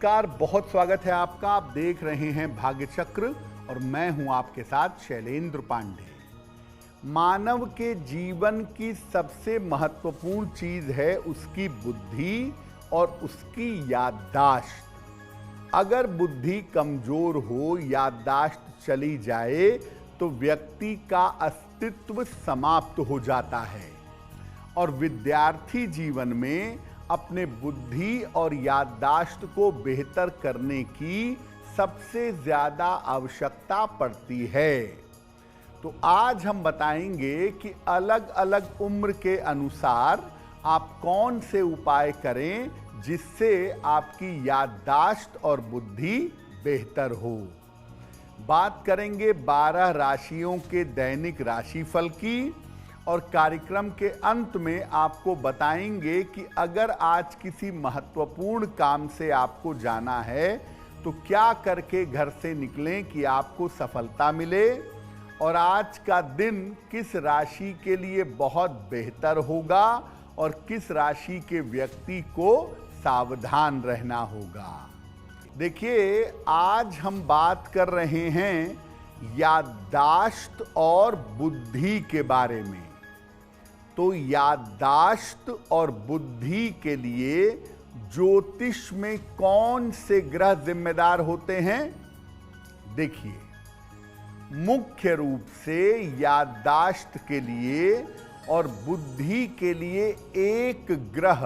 नमस्कार, बहुत स्वागत है आपका। आप देख रहे हैं भाग्य चक्र और मैं हूं आपके साथ शैलेंद्र पांडे। मानव के जीवन की सबसे महत्वपूर्ण चीज है उसकी बुद्धि और उसकी याददाश्त। अगर बुद्धि कमजोर हो, याददाश्त चली जाए तो व्यक्ति का अस्तित्व समाप्त हो जाता है। और विद्यार्थी जीवन में अपने बुद्धि और याददाश्त को बेहतर करने की सबसे ज्यादा आवश्यकता पड़ती है। तो आज हम बताएंगे कि अलग अलग उम्र के अनुसार आप कौन से उपाय करें जिससे आपकी याददाश्त और बुद्धि बेहतर हो। बात करेंगे 12 राशियों के दैनिक राशिफल की और कार्यक्रम के अंत में आपको बताएंगे कि अगर आज किसी महत्वपूर्ण काम से आपको जाना है तो क्या करके घर से निकलें कि आपको सफलता मिले, और आज का दिन किस राशि के लिए बहुत बेहतर होगा और किस राशि के व्यक्ति को सावधान रहना होगा। देखिए, आज हम बात कर रहे हैं याददाश्त और बुद्धि के बारे में। तो याददाश्त और बुद्धि के लिए ज्योतिष में कौन से ग्रह जिम्मेदार होते हैं? देखिए, मुख्य रूप से याददाश्त के लिए और बुद्धि के लिए एक ग्रह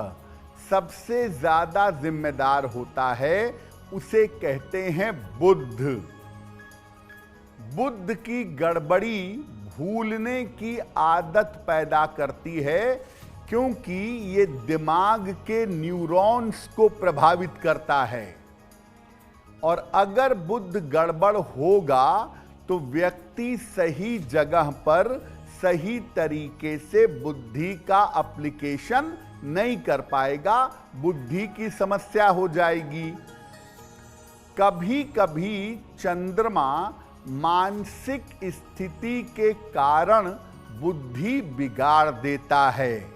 सबसे ज्यादा जिम्मेदार होता है, उसे कहते हैं बुध। बुध की गड़बड़ी भूलने की आदत पैदा करती है, क्योंकि ये दिमाग के न्यूरॉन्स को प्रभावित करता है। और अगर बुध गड़बड़ होगा तो व्यक्ति सही जगह पर सही तरीके से बुद्धि का एप्लीकेशन नहीं कर पाएगा, बुद्धि की समस्या हो जाएगी। कभी कभी चंद्रमा मानसिक स्थिति के कारण बुद्धि बिगाड़ देता है,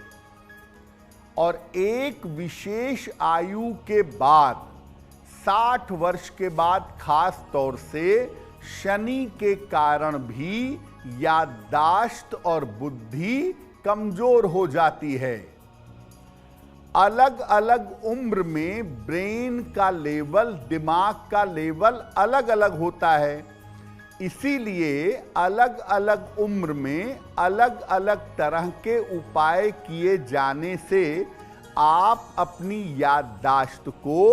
और एक विशेष आयु के बाद 60 वर्ष के बाद खास तौर से शनि के कारण भी याददाश्त और बुद्धि कमजोर हो जाती है। अलग अलग उम्र में ब्रेन का लेवल, दिमाग का लेवल अलग अलग होता है, इसीलिए अलग अलग उम्र में अलग अलग तरह के उपाय किए जाने से आप अपनी याददाश्त को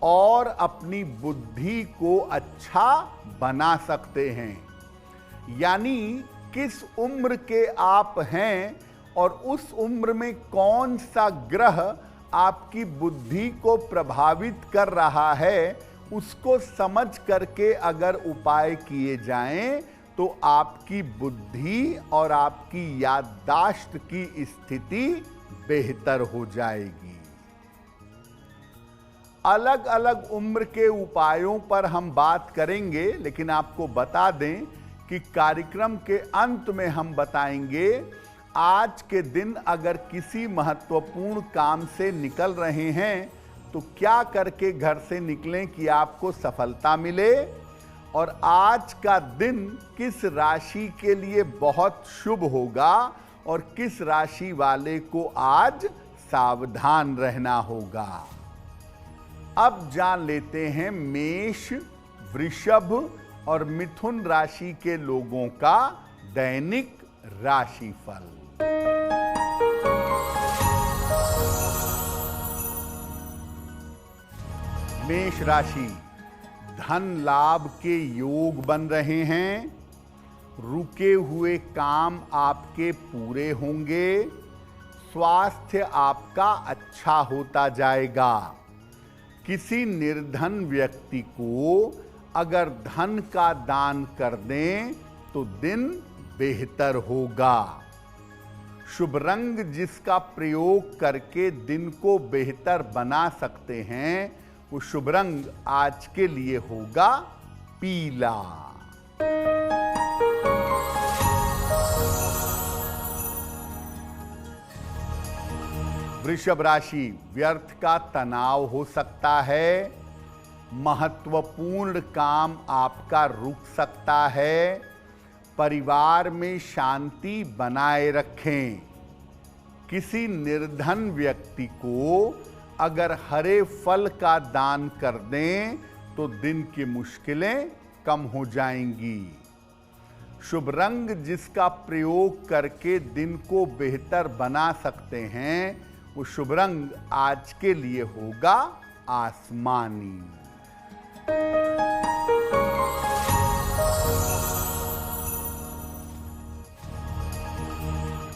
और अपनी बुद्धि को अच्छा बना सकते हैं। यानी किस उम्र के आप हैं और उस उम्र में कौन सा ग्रह आपकी बुद्धि को प्रभावित कर रहा है, उसको समझ करके अगर उपाय किए जाएं तो आपकी बुद्धि और आपकी याददाश्त की स्थिति बेहतर हो जाएगी। अलग अलग उम्र के उपायों पर हम बात करेंगे, लेकिन आपको बता दें कि कार्यक्रम के अंत में हम बताएंगे आज के दिन अगर किसी महत्वपूर्ण काम से निकल रहे हैं तो क्या करके घर से निकलें कि आपको सफलता मिले, और आज का दिन किस राशि के लिए बहुत शुभ होगा और किस राशि वाले को आज सावधान रहना होगा। अब जान लेते हैं मेष, वृषभ और मिथुन राशि के लोगों का दैनिक राशिफल। मेष राशि, धन लाभ के योग बन रहे हैं, रुके हुए काम आपके पूरे होंगे, स्वास्थ्य आपका अच्छा होता जाएगा। किसी निर्धन व्यक्ति को अगर धन का दान कर दें तो दिन बेहतर होगा। शुभ रंग जिसका प्रयोग करके दिन को बेहतर बना सकते हैं, वो शुभ रंग आज के लिए होगा पीला। वृषभ राशि, व्यर्थ का तनाव हो सकता है, महत्वपूर्ण काम आपका रुक सकता है। परिवार में शांति बनाए रखें। किसी निर्धन व्यक्ति को अगर हरे फल का दान कर दें तो दिन की मुश्किलें कम हो जाएंगी। शुभ रंग जिसका प्रयोग करके दिन को बेहतर बना सकते हैं, वो शुभ रंग आज के लिए होगा आसमानी।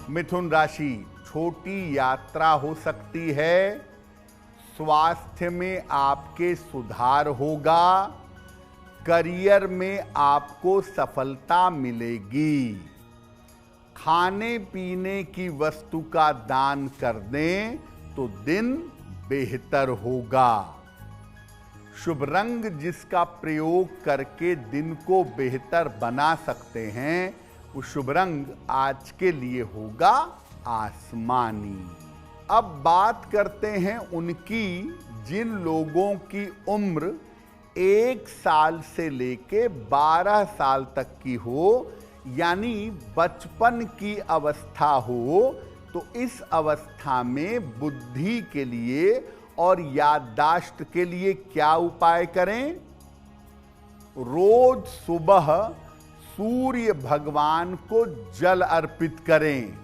मिथुन राशि, छोटी यात्रा हो सकती है। स्वास्थ्य में आपके सुधार होगा। करियर में आपको सफलता मिलेगी। खाने पीने की वस्तु का दान कर दें तो दिन बेहतर होगा। शुभ रंग जिसका प्रयोग करके दिन को बेहतर बना सकते हैं, वो शुभ रंग आज के लिए होगा आसमानी। अब बात करते हैं उनकी जिन लोगों की उम्र 1 साल से लेके 12 साल तक की हो, यानी बचपन की अवस्था हो, तो इस अवस्था में बुद्धि के लिए और याददाश्त के लिए क्या उपाय करें? रोज सुबह सूर्य भगवान को जल अर्पित करें।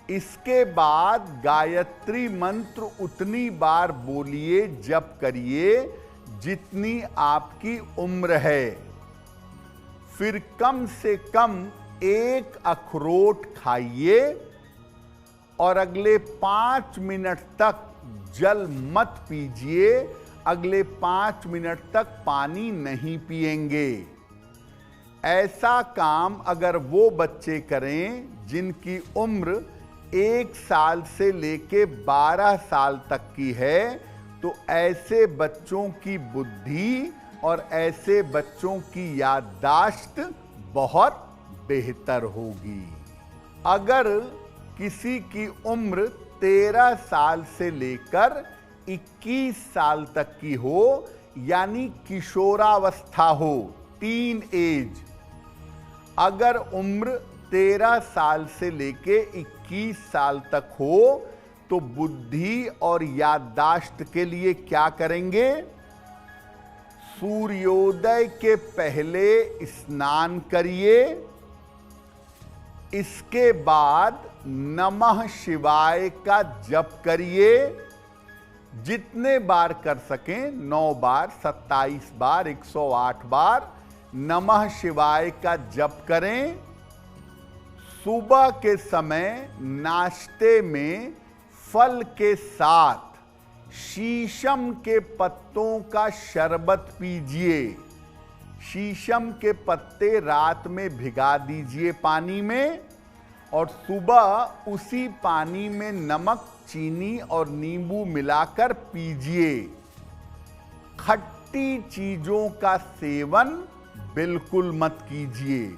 इसके बाद गायत्री मंत्र उतनी बार बोलिए, जप करिए जितनी आपकी उम्र है। फिर कम से कम 1 अखरोट खाइए और अगले 5 मिनट तक जल मत पीजिए। अगले 5 मिनट तक पानी नहीं पिएंगे। ऐसा काम अगर वो बच्चे करें जिनकी उम्र 1 साल से लेके 12 साल तक की है, तो ऐसे बच्चों की बुद्धि और ऐसे बच्चों की याददाश्त बहुत बेहतर होगी। अगर किसी की उम्र 13 साल से लेकर 21 साल तक की हो, यानी किशोरावस्था हो, टीन एज, अगर उम्र 13 साल से लेके 21 साल तक हो, तो बुद्धि और याददाश्त के लिए क्या करेंगे? सूर्योदय के पहले स्नान करिए। इसके बाद नमः शिवाय का जप करिए। जितने बार कर सकें, 9 बार, 27 बार, 108 बार नमः शिवाय का जप करें। सुबह के समय नाश्ते में फल के साथ शीशम के पत्तों का शरबत पीजिए। शीशम के पत्ते रात में भिगा दीजिए पानी में, और सुबह उसी पानी में नमक, चीनी और नींबू मिलाकर पीजिए। खट्टी चीजों का सेवन बिल्कुल मत कीजिए।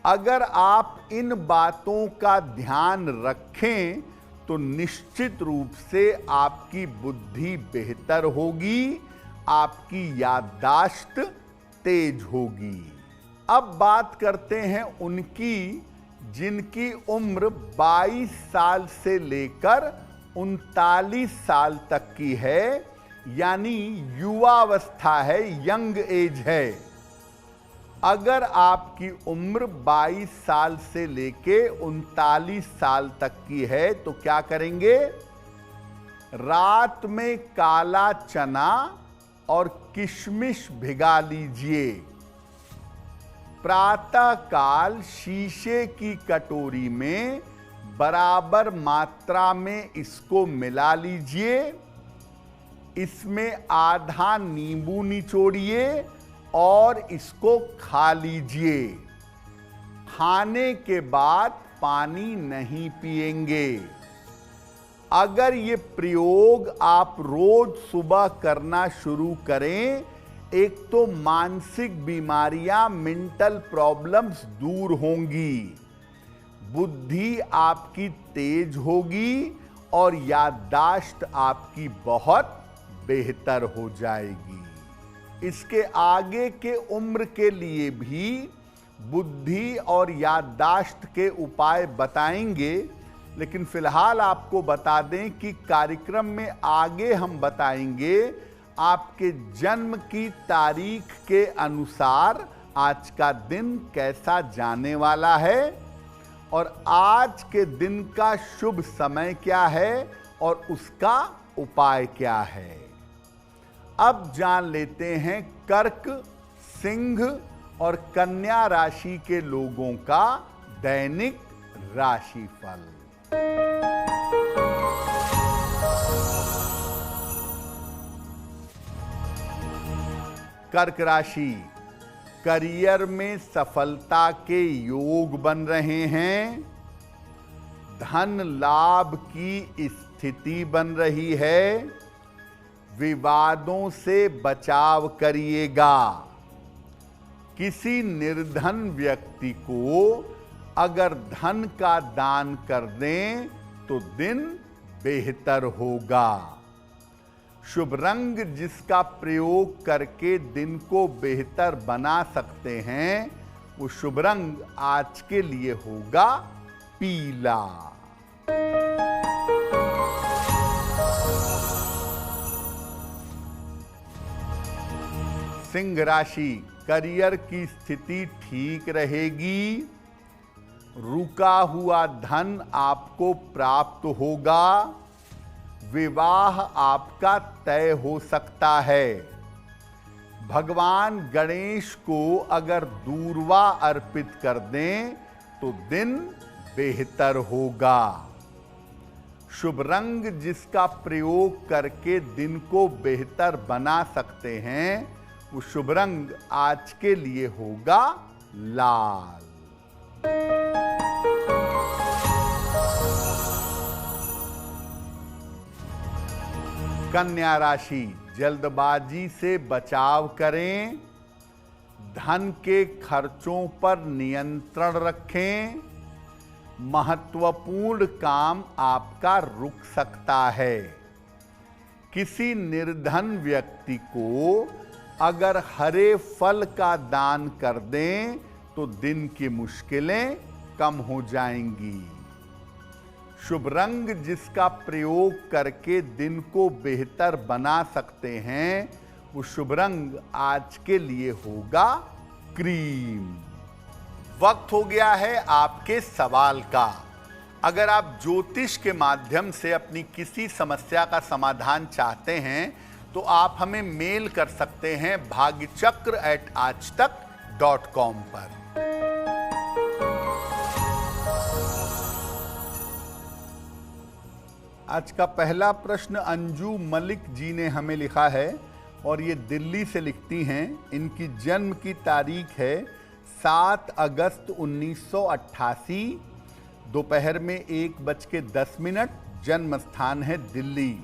अगर आप इन बातों का ध्यान रखें तो निश्चित रूप से आपकी बुद्धि बेहतर होगी, आपकी याददाश्त तेज होगी। अब बात करते हैं उनकी जिनकी उम्र 22 साल से लेकर 39 साल तक की है, यानी युवावस्था है, यंग एज है। अगर आपकी उम्र 22 साल से लेके 39 साल तक की है, तो क्या करेंगे? रात में काला चना और किशमिश भिगा लीजिए। प्रातः काल शीशे की कटोरी में बराबर मात्रा में इसको मिला लीजिए। इसमें आधा नींबू निचोड़िए और इसको खा लीजिए। खाने के बाद पानी नहीं पिएंगे। अगर ये प्रयोग आप रोज सुबह करना शुरू करें, एक तो मानसिक बीमारियां, मेंटल प्रॉब्लम्स दूर होंगी, बुद्धि आपकी तेज होगी और याददाश्त आपकी बहुत बेहतर हो जाएगी। इसके आगे के उम्र के लिए भी बुद्धि और याददाश्त के उपाय बताएंगे, लेकिन फिलहाल आपको बता दें कि कार्यक्रम में आगे हम बताएंगे आपके जन्म की तारीख के अनुसार आज का दिन कैसा जाने वाला है और आज के दिन का शुभ समय क्या है और उसका उपाय क्या है। अब जान लेते हैं कर्क, सिंह और कन्या राशि के लोगों का दैनिक राशिफल। कर्क राशि, करियर में सफलता के योग बन रहे हैं। धन लाभ की स्थिति बन रही है। विवादों से बचाव करिएगा। किसी निर्धन व्यक्ति को अगर धन का दान कर दें तो दिन बेहतर होगा। शुभ रंग जिसका प्रयोग करके दिन को बेहतर बना सकते हैं वो शुभ रंग आज के लिए होगा पीला। सिंह राशि, करियर की स्थिति ठीक रहेगी। रुका हुआ धन आपको प्राप्त होगा। विवाह आपका तय हो सकता है। भगवान गणेश को अगर दूर्वा अर्पित कर दें तो दिन बेहतर होगा। शुभ रंग जिसका प्रयोग करके दिन को बेहतर बना सकते हैं वो शुभ रंग आज के लिए होगा लाल। कन्या राशि, जल्दबाजी से बचाव करें। धन के खर्चों पर नियंत्रण रखें। महत्वपूर्ण काम आपका रुक सकता है। किसी निर्धन व्यक्ति को अगर हरे फल का दान कर दें तो दिन की मुश्किलें कम हो जाएंगी। शुभ रंग जिसका प्रयोग करके दिन को बेहतर बना सकते हैं वो शुभ रंग आज के लिए होगा क्रीम। वक्त हो गया है आपके सवाल का। अगर आप ज्योतिष के माध्यम से अपनी किसी समस्या का समाधान चाहते हैं तो आप हमें मेल कर सकते हैं bhagyachakra@aajtak.com पर। आज का पहला प्रश्न अंजू मलिक जी ने हमें लिखा है और ये दिल्ली से लिखती हैं। इनकी जन्म की तारीख है 7 अगस्त 1988, दोपहर में 1:10। जन्म स्थान है दिल्ली।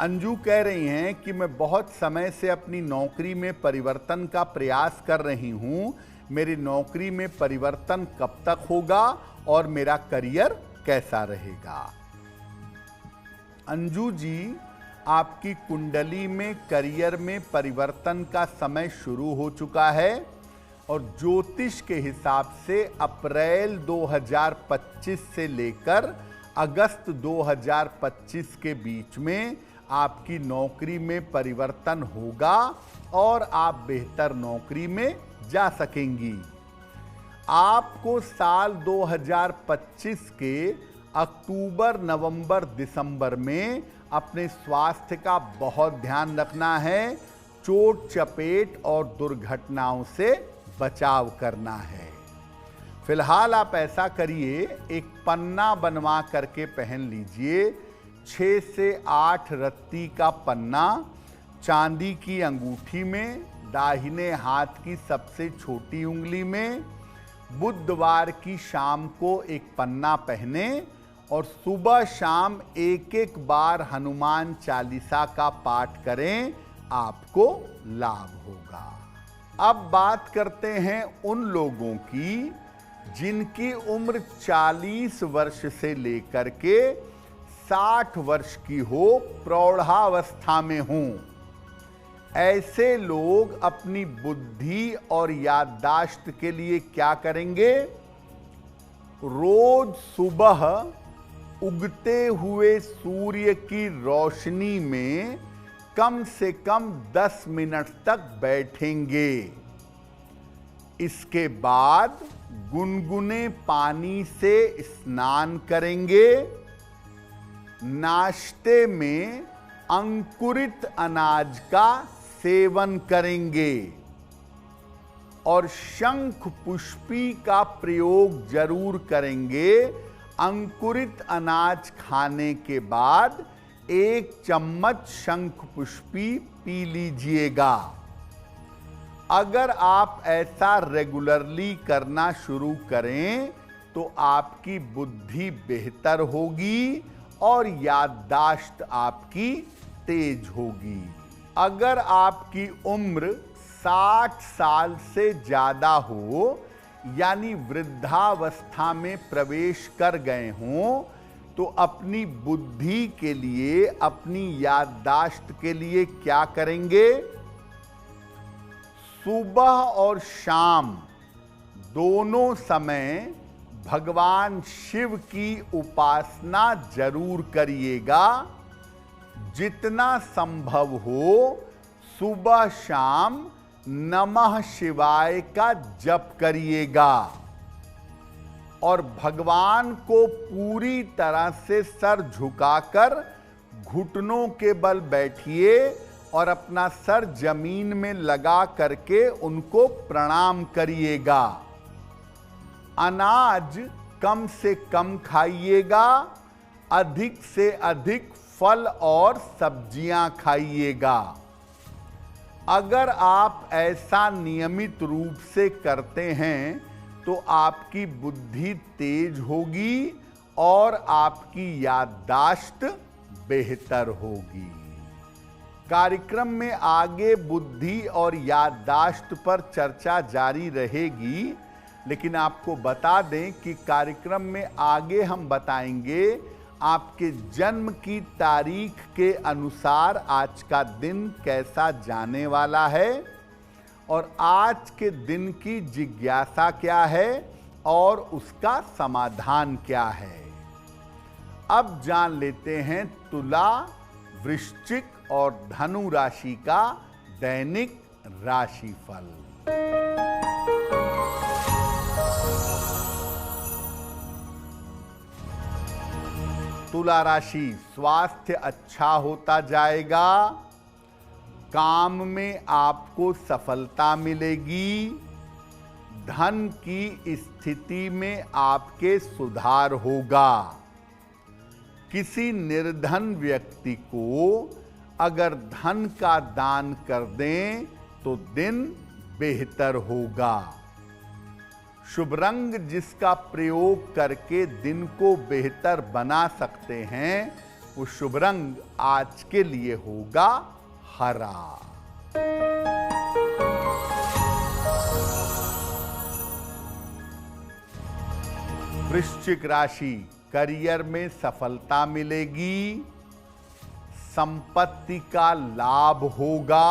अंजू कह रही हैं कि मैं बहुत समय से अपनी नौकरी में परिवर्तन का प्रयास कर रही हूँ। मेरी नौकरी में परिवर्तन कब तक होगा और मेरा करियर कैसा रहेगा। अंजू जी, आपकी कुंडली में करियर में परिवर्तन का समय शुरू हो चुका है और ज्योतिष के हिसाब से अप्रैल 2025 से लेकर अगस्त 2025 के बीच में आपकी नौकरी में परिवर्तन होगा और आप बेहतर नौकरी में जा सकेंगी। आपको साल 2025 के अक्टूबर, नवंबर, दिसंबर में अपने स्वास्थ्य का बहुत ध्यान रखना है। चोट चपेट और दुर्घटनाओं से बचाव करना है। फिलहाल आप ऐसा करिए, एक पन्ना बनवा करके पहन लीजिए। 6 से 8 रत्ती का पन्ना चांदी की अंगूठी में, दाहिने हाथ की सबसे छोटी उंगली में। बुधवार की शाम को एक पन्ना पहने और सुबह शाम एक बार हनुमान चालीसा का पाठ करें, आपको लाभ होगा। अब बात करते हैं उन लोगों की जिनकी उम्र 40 वर्ष से लेकर के 60 वर्ष की हो, प्रौढ़ावस्था में हों, ऐसे लोग अपनी बुद्धि और याददाश्त के लिए क्या करेंगे? रोज सुबह उगते हुए सूर्य की रोशनी में कम से कम 10 मिनट तक बैठेंगे। इसके बाद गुनगुने पानी से स्नान करेंगे। नाश्ते में अंकुरित अनाज का सेवन करेंगे और शंख पुष्पी का प्रयोग जरूर करेंगे। अंकुरित अनाज खाने के बाद 1 चम्मच शंख पुष्पी पी लीजिएगा। अगर आप ऐसा रेगुलरली करना शुरू करें तो आपकी बुद्धि बेहतर होगी और याददाश्त आपकी तेज होगी। अगर आपकी उम्र 60 साल से ज्यादा हो, यानी वृद्धावस्था में प्रवेश कर गए हों, तो अपनी बुद्धि के लिए, अपनी याददाश्त के लिए क्या करेंगे? सुबह और शाम दोनों समय भगवान शिव की उपासना जरूर करिएगा। जितना संभव हो सुबह शाम नमः शिवाय का जप करिएगा और भगवान को पूरी तरह से सर झुकाकर घुटनों के बल बैठिए और अपना सर जमीन में लगा करके उनको प्रणाम करिएगा। अनाज कम से कम खाइएगा, अधिक से अधिक फल और सब्जियां खाइएगा। अगर आप ऐसा नियमित रूप से करते हैं तो आपकी बुद्धि तेज होगी और आपकी याददाश्त बेहतर होगी। कार्यक्रम में आगे बुद्धि और याददाश्त पर चर्चा जारी रहेगी, लेकिन आपको बता दें कि कार्यक्रम में आगे हम बताएंगे आपके जन्म की तारीख के अनुसार आज का दिन कैसा जाने वाला है और आज के दिन की जिज्ञासा क्या है और उसका समाधान क्या है। अब जान लेते हैं तुला, वृश्चिक और धनु राशि का दैनिक राशिफल। तुला राशि, स्वास्थ्य अच्छा होता जाएगा। काम में आपको सफलता मिलेगी। धन की स्थिति में आपके सुधार होगा। किसी निर्धन व्यक्ति को अगर धन का दान कर दें तो दिन बेहतर होगा। शुभ रंग जिसका प्रयोग करके दिन को बेहतर बना सकते हैं, वो शुभ रंग आज के लिए होगा हरा। वृश्चिक राशि, करियर में सफलता मिलेगी। संपत्ति का लाभ होगा।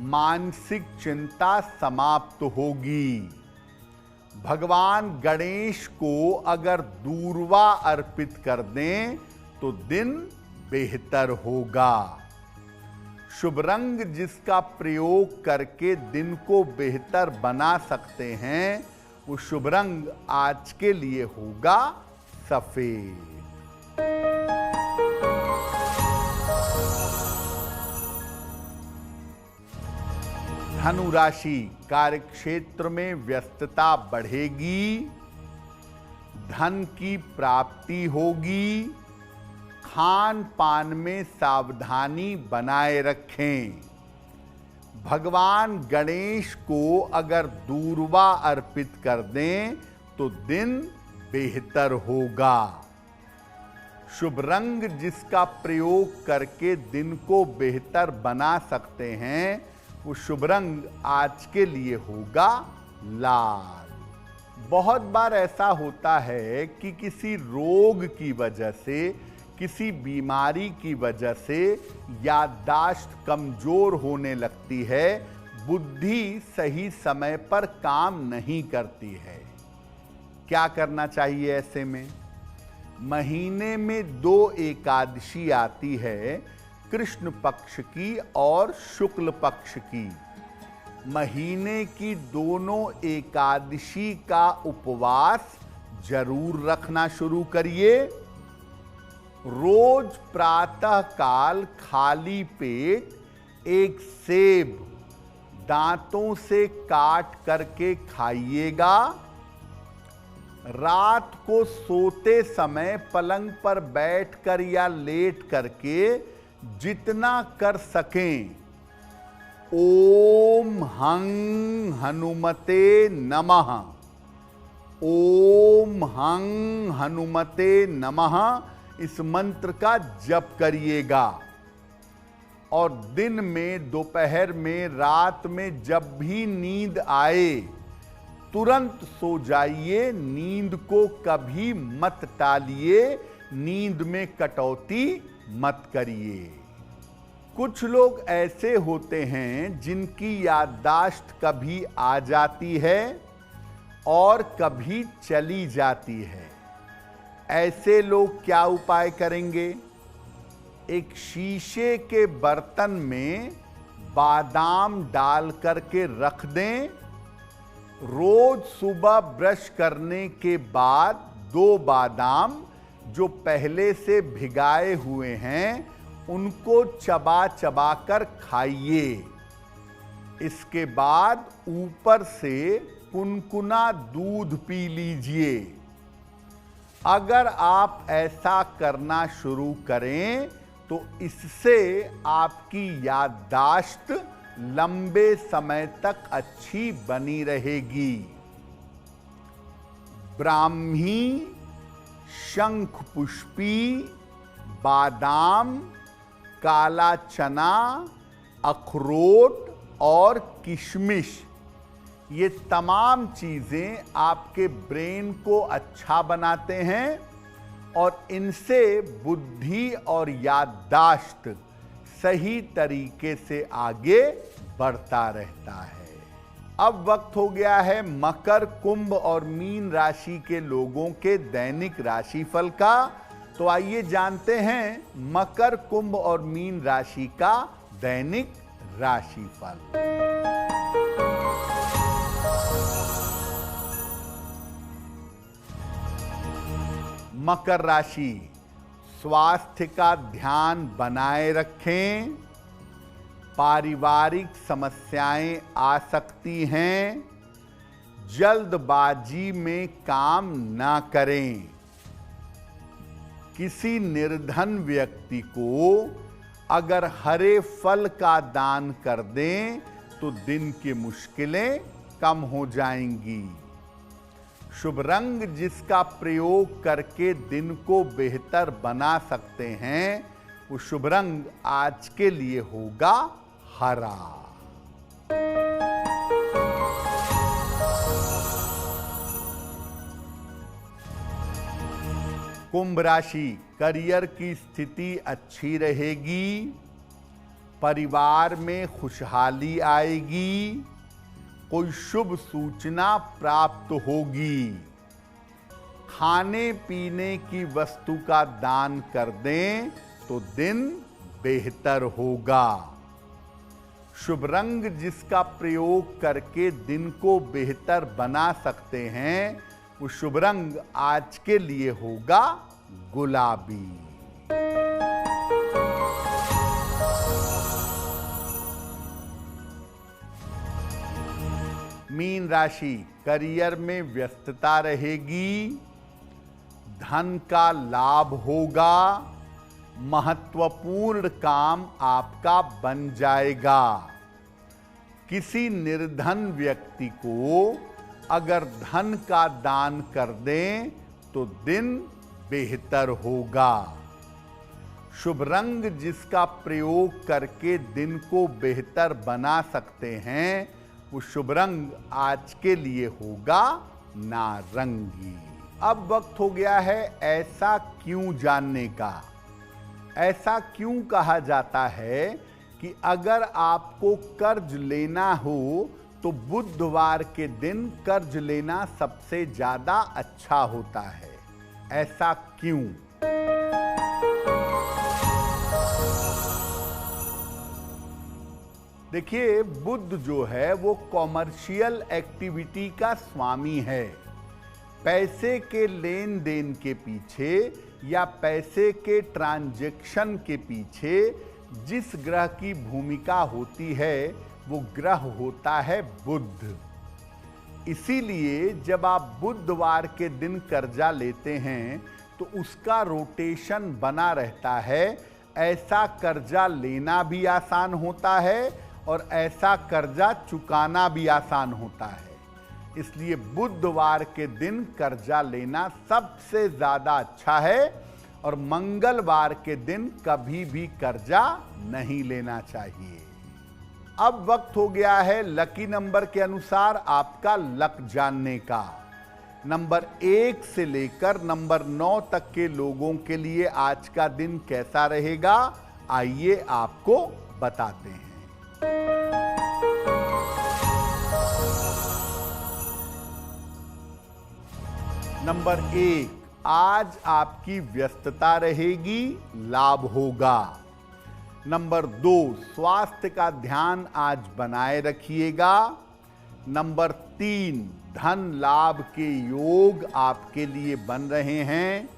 मानसिक चिंता समाप्त होगी। भगवान गणेश को अगर दूर्वा अर्पित कर दें तो दिन बेहतर होगा। शुभ रंग जिसका प्रयोग करके दिन को बेहतर बना सकते हैं, वो शुभ रंग आज के लिए होगा सफेद। धनु राशि, कार्यक्षेत्र में व्यस्तता बढ़ेगी। धन की प्राप्ति होगी। खान पान में सावधानी बनाए रखें। भगवान गणेश को अगर दूर्वा अर्पित कर दें तो दिन बेहतर होगा। शुभ रंग जिसका प्रयोग करके दिन को बेहतर बना सकते हैं, वो शुभ रंग आज के लिए होगा लाल। बहुत बार ऐसा होता है कि किसी रोग की वजह से किसी बीमारी की वजह से याददाश्त कमजोर होने लगती है, बुद्धि सही समय पर काम नहीं करती है। क्या करना चाहिए ऐसे में? महीने में 2 एकादशी आती है, कृष्ण पक्ष की और शुक्ल पक्ष की। महीने की दोनों एकादशी का उपवास जरूर रखना शुरू करिए। रोज प्रातः काल खाली पेट एक सेब दांतों से काट करके खाइएगा। रात को सोते समय पलंग पर बैठकर या लेट करके जितना कर सकें ओम हं हनुमते नमः, ओम हं हनुमते नमः इस मंत्र का जप करिएगा। और दिन में, दोपहर में, रात में जब भी नींद आए तुरंत सो जाइए। नींद को कभी मत टालिए, नींद में कटौती मत करिए। कुछ लोग ऐसे होते हैं जिनकी याददाश्त कभी आ जाती है और कभी चली जाती है। ऐसे लोग क्या उपाय करेंगे? एक शीशे के बर्तन में बादाम डाल करके रख दें। रोज सुबह ब्रश करने के बाद 2 बादाम जो पहले से भिगाए हुए हैं उनको चबा चबा कर खाइए। इसके बाद ऊपर से कुनकुना दूध पी लीजिए। अगर आप ऐसा करना शुरू करें तो इससे आपकी याददाश्त लंबे समय तक अच्छी बनी रहेगी। ब्राह्मी, शंख पुष्पी, बादाम, काला चना, अखरोट और किशमिश, ये तमाम चीज़ें आपके ब्रेन को अच्छा बनाते हैं और इनसे बुद्धि और याददाश्त सही तरीके से आगे बढ़ता रहता है। अब वक्त हो गया है मकर, कुंभ और मीन राशि के लोगों के दैनिक राशिफल का। तो आइए जानते हैं मकर, कुंभ और मीन राशि का दैनिक राशिफल। मकर राशि, स्वास्थ्य का ध्यान बनाए रखें। पारिवारिक समस्याएं आ सकती हैं। जल्दबाजी में काम ना करें। किसी निर्धन व्यक्ति को अगर हरे फल का दान कर दें तो दिन की मुश्किलें कम हो जाएंगी। शुभ रंग जिसका प्रयोग करके दिन को बेहतर बना सकते हैं वो शुभ रंग आज के लिए होगा हरा। कुंभ राशि, करियर की स्थिति अच्छी रहेगी। परिवार में खुशहाली आएगी। कोई शुभ सूचना प्राप्त होगी। खाने पीने की वस्तु का दान कर दें तो दिन बेहतर होगा। शुभ रंग जिसका प्रयोग करके दिन को बेहतर बना सकते हैं वो शुभ रंग आज के लिए होगा गुलाबी। मीन राशि, करियर में व्यस्तता रहेगी। धन का लाभ होगा। महत्वपूर्ण काम आपका बन जाएगा। किसी निर्धन व्यक्ति को अगर धन का दान कर दें तो दिन बेहतर होगा। शुभ रंग जिसका प्रयोग करके दिन को बेहतर बना सकते हैं वो शुभ रंग आज के लिए होगा नारंगी। अब वक्त हो गया है ऐसा क्यों जानने का। ऐसा क्यों कहा जाता है कि अगर आपको कर्ज लेना हो तो बुधवार के दिन कर्ज लेना सबसे ज्यादा अच्छा होता है? ऐसा क्यों? देखिए, बुध जो है वो कॉमर्शियल एक्टिविटी का स्वामी है। पैसे के लेन देन के पीछे या पैसे के ट्रांजैक्शन के पीछे जिस ग्रह की भूमिका होती है वो ग्रह होता है बुध। इसीलिए जब आप बुधवार के दिन कर्जा लेते हैं तो उसका रोटेशन बना रहता है। ऐसा कर्जा लेना भी आसान होता है और ऐसा कर्जा चुकाना भी आसान होता है। इसलिए बुधवार के दिन कर्जा लेना सबसे ज्यादा अच्छा है और मंगलवार के दिन कभी भी कर्जा नहीं लेना चाहिए। अब वक्त हो गया है लकी नंबर के अनुसार आपका लक जानने का। नंबर 1 से लेकर नंबर 9 तक के लोगों के लिए आज का दिन कैसा रहेगा, आइए आपको बताते हैं। नंबर 1, आज आपकी व्यस्तता रहेगी, लाभ होगा। नंबर 2, स्वास्थ्य का ध्यान आज बनाए रखिएगा। नंबर 3, धन लाभ के योग आपके लिए बन रहे हैं।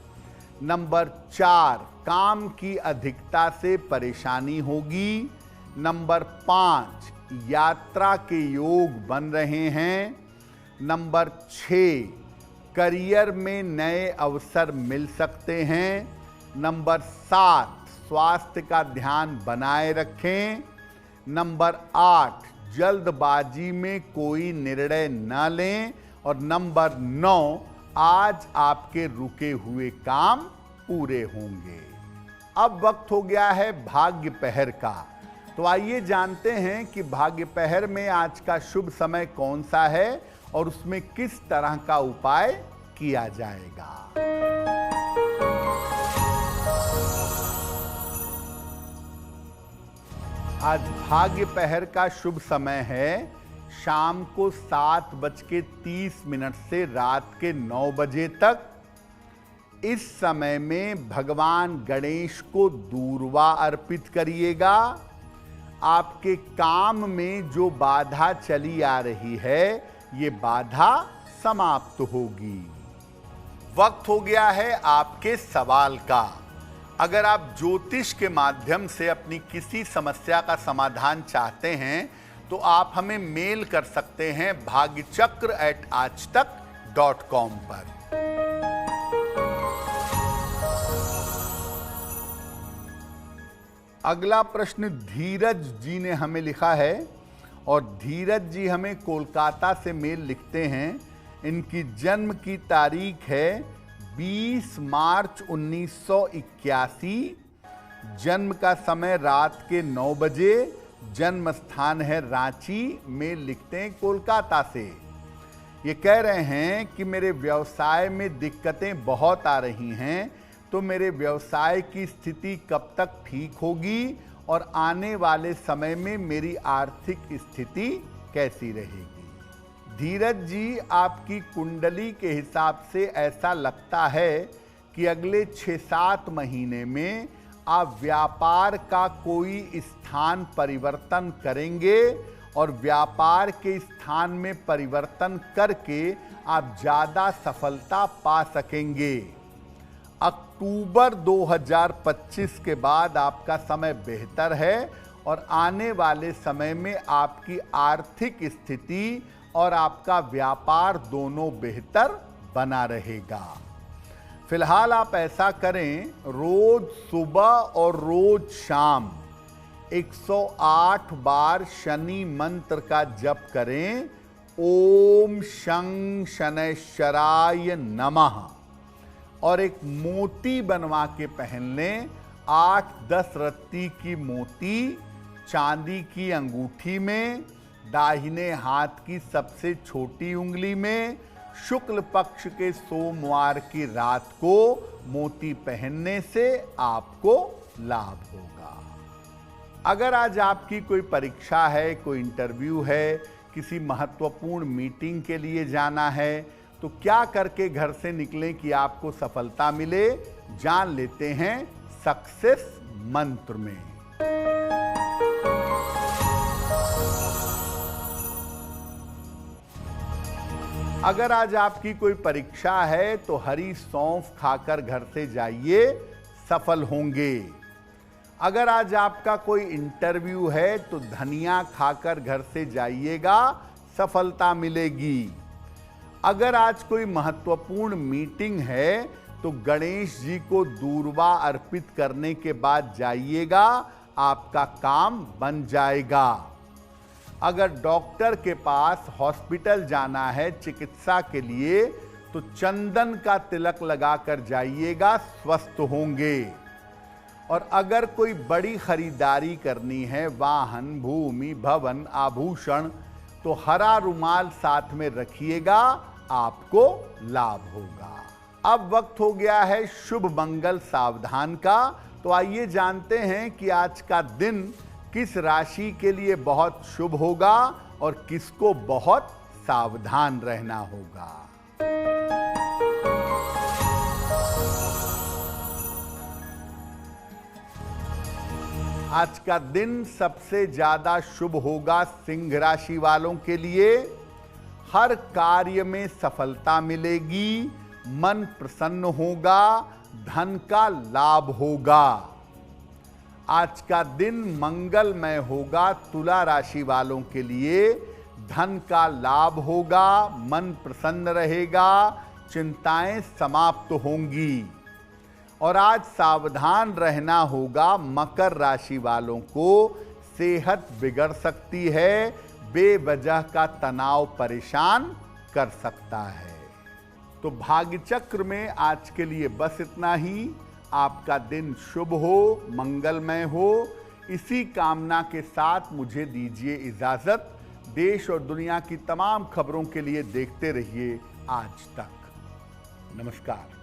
नंबर 4, काम की अधिकता से परेशानी होगी। नंबर 5, यात्रा के योग बन रहे हैं। नंबर 6, करियर में नए अवसर मिल सकते हैं। नंबर 7, स्वास्थ्य का ध्यान बनाए रखें। नंबर 8, जल्दबाजी में कोई निर्णय न लें। और नंबर 9, आज आपके रुके हुए काम पूरे होंगे। अब वक्त हो गया है भाग्य पहर का। तो आइए जानते हैं कि भाग्य पहर में आज का शुभ समय कौन सा है और उसमें किस तरह का उपाय किया जाएगा। आज भाग्य पहर का शुभ समय है शाम को 7:30 से रात के 9 बजे तक। इस समय में भगवान गणेश को दूर्वा अर्पित करिएगा। आपके काम में जो बाधा चली आ रही है ये बाधा समाप्त होगी। वक्त हो गया है आपके सवाल का। अगर आप ज्योतिष के माध्यम से अपनी किसी समस्या का समाधान चाहते हैं तो आप हमें मेल कर सकते हैं bhagyachakra@aajtak.com पर। अगला प्रश्न धीरज जी ने हमें लिखा है और धीरज जी हमें कोलकाता से मेल लिखते हैं। इनकी जन्म की तारीख है 20 मार्च 1981। जन्म का समय रात के 9 बजे। जन्म स्थान है रांची। मेल लिखते हैं कोलकाता से। ये कह रहे हैं कि मेरे व्यवसाय में दिक्कतें बहुत आ रही हैं, तो मेरे व्यवसाय की स्थिति कब तक ठीक होगी और आने वाले समय में मेरी आर्थिक स्थिति कैसी रहेगी। धीरज जी, आपकी कुंडली के हिसाब से ऐसा लगता है कि अगले 6-7 महीने में आप व्यापार का कोई स्थान परिवर्तन करेंगे और व्यापार के स्थान में परिवर्तन करके आप ज़्यादा सफलता पा सकेंगे। अक्टूबर 2025 के बाद आपका समय बेहतर है और आने वाले समय में आपकी आर्थिक स्थिति और आपका व्यापार दोनों बेहतर बना रहेगा। फिलहाल आप ऐसा करें, रोज सुबह और रोज शाम 108 बार शनि मंत्र का जप करें। ओम शं शनैश्चराय नमः। और एक मोती बनवा के पहन लें। 8-10 रत्ती की मोती चांदी की अंगूठी में, दाहिने हाथ की सबसे छोटी उंगली में, शुक्ल पक्ष के सोमवार की रात को मोती पहनने से आपको लाभ होगा। अगर आज आपकी कोई परीक्षा है, कोई इंटरव्यू है, किसी महत्वपूर्ण मीटिंग के लिए जाना है, तो क्या करके घर से निकलें कि आपको सफलता मिले, जान लेते हैं सक्सेस मंत्र में। अगर आज आपकी कोई परीक्षा है तो हरी सौंफ खाकर घर से जाइए, सफल होंगे। अगर आज आपका कोई इंटरव्यू है तो धनिया खाकर घर से जाइएगा, सफलता मिलेगी। अगर आज कोई महत्वपूर्ण मीटिंग है तो गणेश जी को दूर्वा अर्पित करने के बाद जाइएगा, आपका काम बन जाएगा। अगर डॉक्टर के पास हॉस्पिटल जाना है चिकित्सा के लिए तो चंदन का तिलक लगाकर जाइएगा, स्वस्थ होंगे। और अगर कोई बड़ी खरीदारी करनी है, वाहन, भूमि, भवन, आभूषण, तो हरा रुमाल साथ में रखिएगा, आपको लाभ होगा। अब वक्त हो गया है शुभ मंगल सावधान का। तो आइए जानते हैं कि आज का दिन किस राशि के लिए बहुत शुभ होगा और किसको बहुत सावधान रहना होगा। आज का दिन सबसे ज्यादा शुभ होगा सिंह राशि वालों के लिए। हर कार्य में सफलता मिलेगी, मन प्रसन्न होगा, धन का लाभ होगा। आज का दिन मंगलमय होगा तुला राशि वालों के लिए। धन का लाभ होगा, मन प्रसन्न रहेगा, चिंताएं समाप्त होंगी। और आज सावधान रहना होगा मकर राशि वालों को। सेहत बिगड़ सकती है, बेवजह का तनाव परेशान कर सकता है। तो भाग्य चक्र में आज के लिए बस इतना ही। आपका दिन शुभ हो, मंगलमय हो, इसी कामना के साथ मुझे दीजिए इजाजत। देश और दुनिया की तमाम खबरों के लिए देखते रहिए आज तक। नमस्कार।